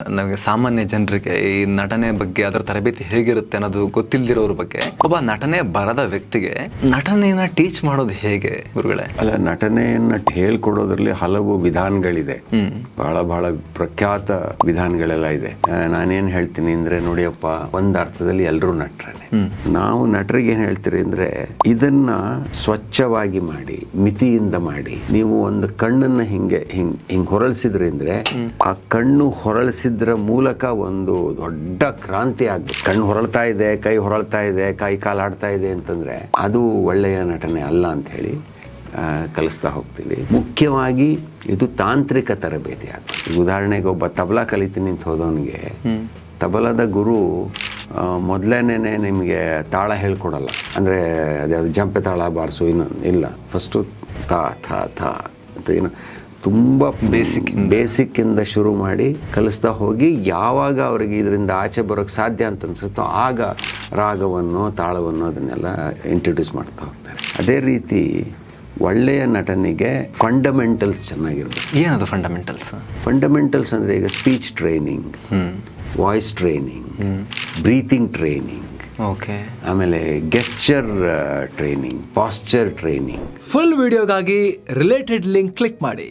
ನಮಗೆ ಸಾಮಾನ್ಯ ಜನರಿಗೆ ಈ ನಟನೆ ಬಗ್ಗೆ ಅದರ ತರಬೇತಿ ಹೇಗಿರುತ್ತೆ ಅನ್ನೋದು ಗೊತ್ತಿಲ್ದಿರೋರ ಬಗ್ಗೆ ಒಬ್ಬ ನಟನೆ ಬರದ ವ್ಯಕ್ತಿಗೆ ನಟನೆಯನ್ನ ಟೀಚ್ ಮಾಡೋದು ಹೇಗೆ ಗುರುಗಳೇ? ಅಲ್ಲ, ನಟನೆಯನ್ನ ಹೇಳ್ಕೊಡೋದ್ರಲ್ಲಿ ಹಲವು ವಿಧಾನಗಳಿದೆ. ಬಹಳ ಪ್ರಖ್ಯಾತ ವಿಧಾನಗಳೆಲ್ಲ ಇದೆ. ನಾನೇನ್ ಹೇಳ್ತೀನಿ ಅಂದ್ರೆ, ನೋಡಿಯಪ್ಪ, ಒಂದ್ ಅರ್ಥದಲ್ಲಿ ಎಲ್ಲರೂ ನಟರೇನೆ. ನಾವು ನಟರಿಗೆ ಏನ್ ಹೇಳ್ತೀರಿ ಅಂದ್ರೆ, ಇದನ್ನ ಸ್ವಚ್ಛವಾಗಿ ಮಾಡಿ, ಮಿತಿಯಿಂದ ಮಾಡಿ. ನೀವು ಒಂದು ಕಣ್ಣನ್ನ ಹಿಂಗ್ ಹೊರಳಿಸಿದ್ರಿ ಅಂದ್ರೆ, ಆ ಕಣ್ಣು ಹೊರಳಿಸಿದ್ರ ಮೂಲಕ ಒಂದು ದೊಡ್ಡ ಕ್ರಾಂತಿ ಆಗ್ಬೇಕು. ಕಣ್ಣು ಹೊರಳ್ತಾ ಇದೆ, ಕೈ ಹೊರಳ್ತಾ ಇದೆ, ಕೈ ಕಾಲಾಡ್ತಾ ಇದೆ ಅಂತಂದ್ರೆ ಅದು ಒಳ್ಳೆಯ ನಟನೆ ಅಲ್ಲ ಅಂತ ಹೇಳಿ ಕಲಿಸ್ತಾ ಹೋಗ್ತೀವಿ. ಮುಖ್ಯವಾಗಿ ಇದು ತಾಂತ್ರಿಕ ತರಬೇತಿ ಆಗ್ತದೆ. ಉದಾಹರಣೆಗೆ, ಒಬ್ಬ ತಬಲಾ ಕಲಿತೀನಿ ಅಂತ ಹೋದವನಿಗೆ ತಬಲದ ಗುರು ಮೊದಲೇನೆ ನಿಮಗೆ ತಾಳ ಹೇಳ್ಕೊಡಲ್ಲ. ಅಂದ್ರೆ ಅದ್ಯಾವುದು ಜಂಪೆ ತಾಳ ಬಾರಿಸು ಇನ್ನೊಂದು ಇಲ್ಲ, ಫಸ್ಟು ತಾ ಥಾ ಥಾ ಅಂತ ಏನು ತುಂಬ ಬೇಸಿಕ್ ಇಂದ ಶುರು ಮಾಡಿ ಕಲಿಸ್ತಾ ಹೋಗಿ, ಯಾವಾಗ ಅವರಿಗೆ ಇದರಿಂದ ಆಚೆ ಬರೋಕ್ಕೆ ಸಾಧ್ಯ ಅಂತ ಅನ್ಸುತ್ತೋ ಆಗ ರಾಗವನ್ನು, ತಾಳವನ್ನು ಅದನ್ನೆಲ್ಲ ಇಂಟ್ರೊಡ್ಯೂಸ್ ಮಾಡ್ತಾ ಹೋಗ್ತಾರೆ. ಅದೇ ರೀತಿ ಒಳ್ಳೆಯ ನಟನಿಗೆ ಫಂಡಮೆಂಟಲ್ಸ್ ಚೆನ್ನಾಗಿರ್ಬೇಕು. ಏನದು ಫಂಡಮೆಂಟಲ್ಸ್? ಫಂಡಮೆಂಟಲ್ಸ್ ಅಂದರೆ ಈಗ speech training, voice training, breathing training, ಆಮೇಲೆ gesture training, posture training. Full ವಿಡಿಯೋಗಾಗಿ ರಿಲೇಟೆಡ್ ಲಿಂಕ್ ಕ್ಲಿಕ್ ಮಾಡಿ.